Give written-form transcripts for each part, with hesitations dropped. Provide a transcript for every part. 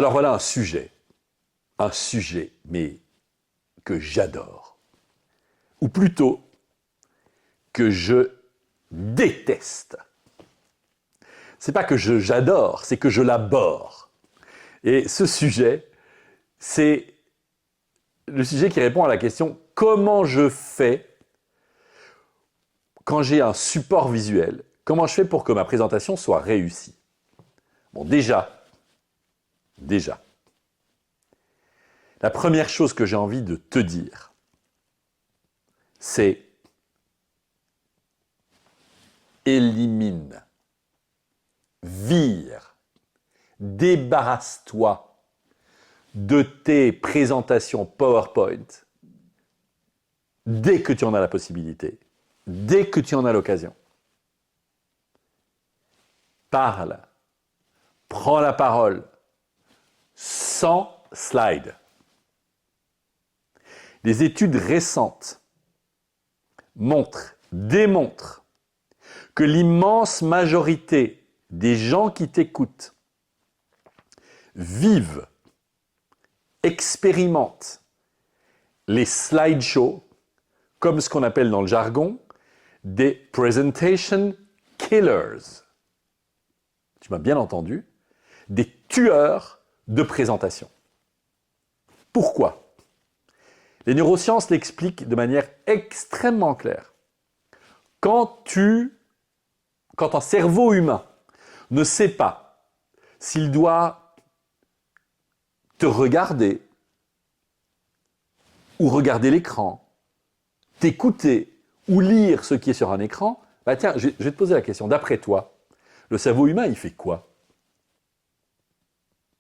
Alors voilà un sujet, mais que j'adore, ou plutôt que je déteste. C'est pas que j'adore, c'est que je l'abhorre. Et ce sujet, c'est le sujet qui répond à la question comment je fais quand j'ai un support visuel, comment je fais pour que ma présentation soit réussie. Bon, déjà, la première chose que j'ai envie de te dire, c'est élimine, vire, débarrasse-toi de tes présentations PowerPoint dès que tu en as la possibilité, dès que tu en as l'occasion. Parle, prends la parole, sans slide. Les études récentes démontrent que l'immense majorité des gens qui t'écoutent vivent, expérimentent les slideshows comme ce qu'on appelle dans le jargon des presentation killers. Tu m'as bien entendu, des tueurs de présentation. Pourquoi ? Les neurosciences l'expliquent de manière extrêmement claire. Quand un cerveau humain ne sait pas s'il doit te regarder ou regarder l'écran, t'écouter ou lire ce qui est sur un écran, bah tiens, je vais te poser la question. D'après toi, le cerveau humain, il fait quoi?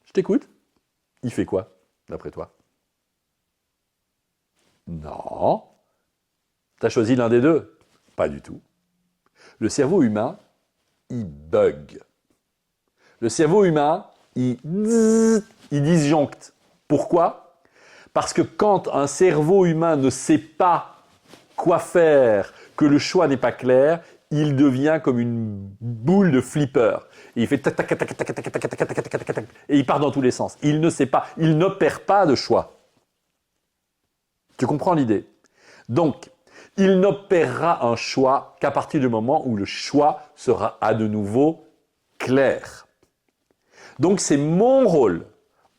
Je t'écoute. Il fait quoi, d'après toi? Non. Tu as choisi l'un des deux? Pas du tout. Le cerveau humain, il bug. Le cerveau humain, il disjoncte. Pourquoi? Parce que quand un cerveau humain ne sait pas quoi faire, que le choix n'est pas clair, il devient comme une boule de flipper. Et il fait tac tac tac tac tac tac tac tac tac tac tac tac et il part dans tous les sens. Il ne sait pas, il n'opère pas de choix. Tu comprends l'idée? Donc, il n'opérera un choix qu'à partir du moment où le choix sera à de nouveau clair. Donc, c'est mon rôle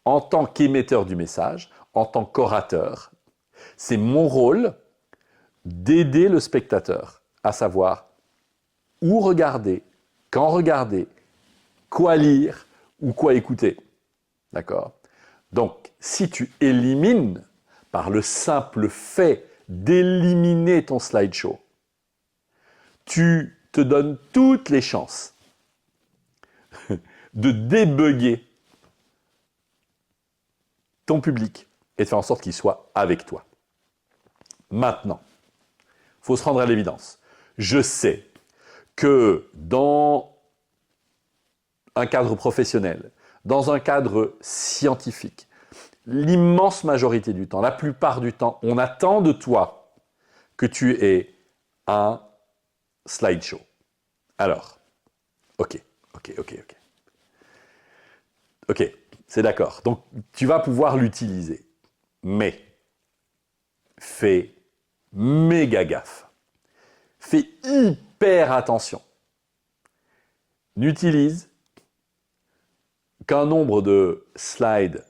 en tant qu'émetteur du message, en tant qu'orateur, c'est mon rôle d'aider le spectateur à savoir où regarder, quand regarder, quoi lire ou quoi écouter. D'accord? Donc, si tu élimines par le simple fait d'éliminer ton slideshow, tu te donnes toutes les chances de débugger ton public et de faire en sorte qu'il soit avec toi. Maintenant, il faut se rendre à l'évidence. Je sais que dans un cadre professionnel, dans un cadre scientifique, l'immense majorité du temps, la plupart du temps, on attend de toi que tu aies un slideshow. Alors, ok, c'est d'accord. Donc, tu vas pouvoir l'utiliser. Mais, fais méga gaffe. Fais hyper attention. N'utilise qu'un nombre de slides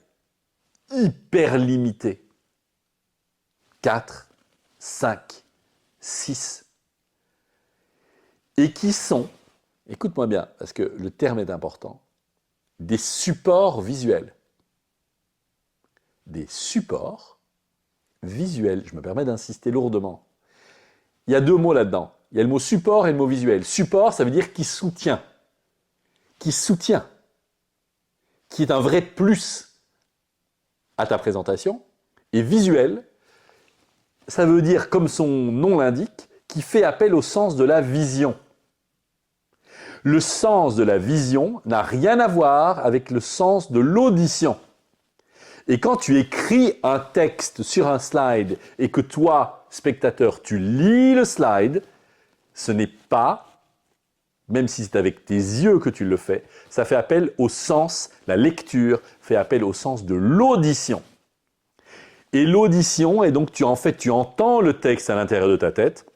hyper limité. 4, 5, 6. Et qui sont, écoute-moi bien, parce que le terme est important, des supports visuels. Des supports visuels. Je me permets d'insister lourdement. Il y a deux mots là-dedans. Il y a le mot support et le mot visuel. Support, ça veut dire qui soutient. Qui soutient. Qui est un vrai plus à ta présentation. Et visuel, ça veut dire, comme son nom l'indique, qui fait appel au sens de la vision. Le sens de la vision n'a rien à voir avec le sens de l'audition. Et quand tu écris un texte sur un slide et que toi, spectateur, tu lis le slide, ce n'est pas même si c'est avec tes yeux que tu le fais, ça fait appel au sens, la lecture fait appel au sens de l'audition. Et l'audition, et donc tu entends le texte à l'intérieur de ta tête,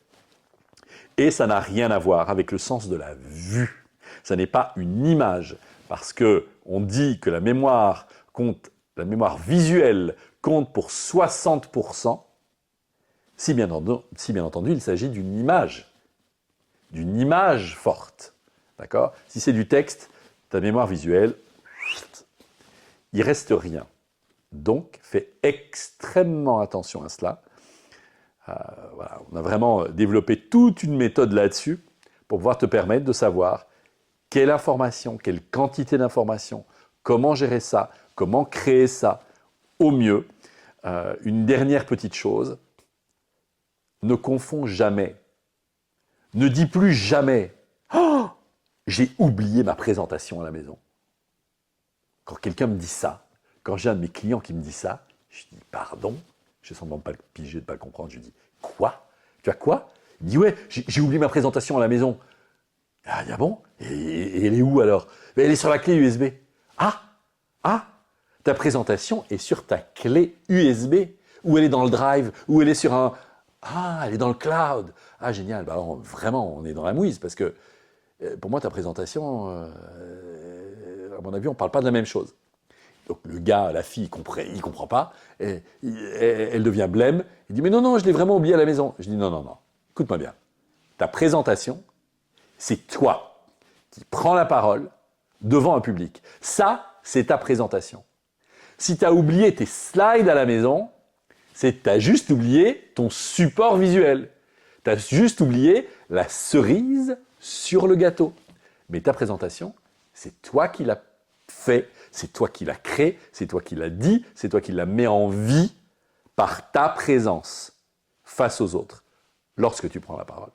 et ça n'a rien à voir avec le sens de la vue. Ça n'est pas une image, parce que on dit que la mémoire visuelle compte pour 60%, si bien entendu il s'agit d'une image forte. D'accord ? Si c'est du texte, ta mémoire visuelle, il reste rien. Donc, fais extrêmement attention à cela. Voilà, on a vraiment développé toute une méthode là-dessus pour pouvoir te permettre de savoir quelle information, quelle quantité d'informations, comment gérer ça, comment créer ça au mieux. Une dernière petite chose, ne confonds jamais. Ne dis plus jamais « Oh, j'ai oublié ma présentation à la maison ». Quand quelqu'un me dit ça, quand j'ai un de mes clients qui me dit ça, je dis « Pardon ?» Je ne semblant pas le piger, de ne pas le comprendre. Je dis « Quoi ? Tu as quoi ?» Il dit « Ouais, j'ai oublié ma présentation à la maison. » Ah bon ? Et elle est où alors ? Elle est sur la clé USB. Ah, ta présentation est sur ta clé USB. Ou elle est dans le drive, ou elle est sur un... Ah, elle est dans le cloud. Ah, génial. Bah, alors, vraiment, on est dans la mouise parce que pour moi, ta présentation, à mon avis, on ne parle pas de la même chose. Donc le gars, la fille, il comprend pas. Elle devient blême. Il dit, mais non, je l'ai vraiment oublié à la maison. Je dis, non. Écoute-moi bien. Ta présentation, c'est toi qui prends la parole devant un public. Ça, c'est ta présentation. Si tu as oublié tes slides à la maison, c'est que tu as juste oublié ton support visuel. Tu as juste oublié la cerise sur le gâteau. Mais ta présentation, c'est toi qui l'as fait, c'est toi qui l'as créé, c'est toi qui l'as dit, c'est toi qui la mets en vie par ta présence face aux autres lorsque tu prends la parole.